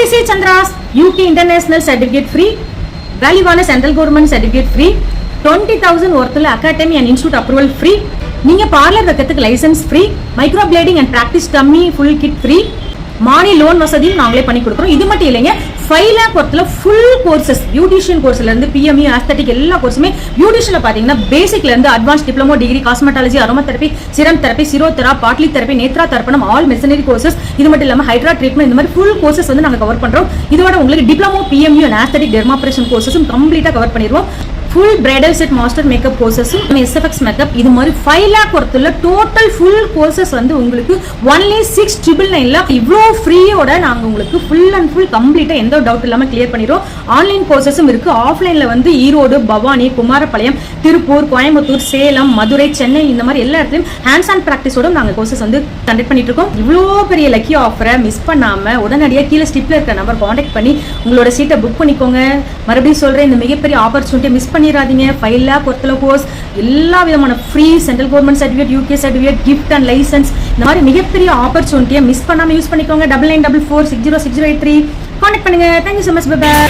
OPC Chandras UK International Certificate free, வேல்யூவான central government certificate free, 20,000 ஒர்த்தில் academy and institute approval free, நீங்க parlour வைக்கிறதுக்கு licence free, microblading and practice dummy full kit free, money loan வசதியும் நாங்களே பண்ணி கொடுக்குறோம். இது மட்டும் இல்லைங்க, 5 lakh ஒர்த்தில் ஃபுல் கோர்சஸ், பியூட்டிஷியன் கோர்ஸ்ல இருந்து PMU ஆஸ்தட்டிக் எல்லா கோர்ஸுமே, பியூட்டிஷியன்ல பாத்தீங்கன்னா பேசிக்ல இருந்து advance diploma degree, cosmetology, aromatherapy, serum therapy, Shirodhara, potli therapy, Netra Tarpanam, all machinery courses, இது மட்டும் இல்லாம ஹைட்ரா ட்ரீட்மெண்ட், இந்த மாதிரி ஃபுல் கோர்சஸ் வந்து நாங்க கவர் பண்றோம். இதோட உங்களுக்கு diploma PMU and aesthetic dermabrasion கோர்சஸும் கம்ப்ளீட்டா கவர் பண்ணிடுவோம். Full bridal set master makeup கோர்சஸும் SFX மேக்கப், இது மாதிரி 5 lakh ஒர்த்துல டோட்டல் ஃபுல் கோர்சஸ் வந்து உங்களுக்கு ஒன்லி 6,999ல இவ்வளோ ஃப்ரீயோட நாங்க உங்களுக்கு ஃபுல் அண்ட் ஃபுல் கம்ப்ளீட்டா எந்த டவுட் இல்லாம கிளியர் பண்ணிடுவோம். ஆன்லைன் கோர்சஸும் இருக்கு. ஆஃப்லைன்ல வந்து ஈரோடு, பவானி, குமாரபாளையம், திருப்பூர், கோயம்புத்தூர், சேலம், மதுரை, சென்னை, இந்த மாதிரி எல்லா இடத்துலயும் ஹேண்ட்ஸ் ஆன் பிராக்டிஸோட நாங்க கோர்சஸ் வந்து கண்டக்ட் பண்ணிட்டு இருக்கோம். இவ்வளோ பெரிய லக்கி ஆஃபரை மிஸ் பண்ணாம உடனடியாக கீழே ஸ்டிப்ல இருக்கிற நம்பர் கான்டாக்ட் பண்ணி உங்களோட சீட்டை புக் பண்ணிக்கோங்க. மறுபடியும் சொல்றேன், இந்த மிகப்பெரிய ஆப்பர்ச்சுனிட்டியை மிஸ் பண்ணிடாதீங்க. 5 lakh ஒர்த்தில் கோர்ஸ், எல்லா விதமான free, central government certificate, UK certificate, gift and license, இந்த மாதிரி மிகப்பெரிய ஆப்பர்ச்சுனிட்டியை மிஸ் பண்ணாம யூஸ் பண்ணிக்கோங்க. 9944606083 கான்டாக்ட் பண்ணுங்க. Thank you so much. Bye bye.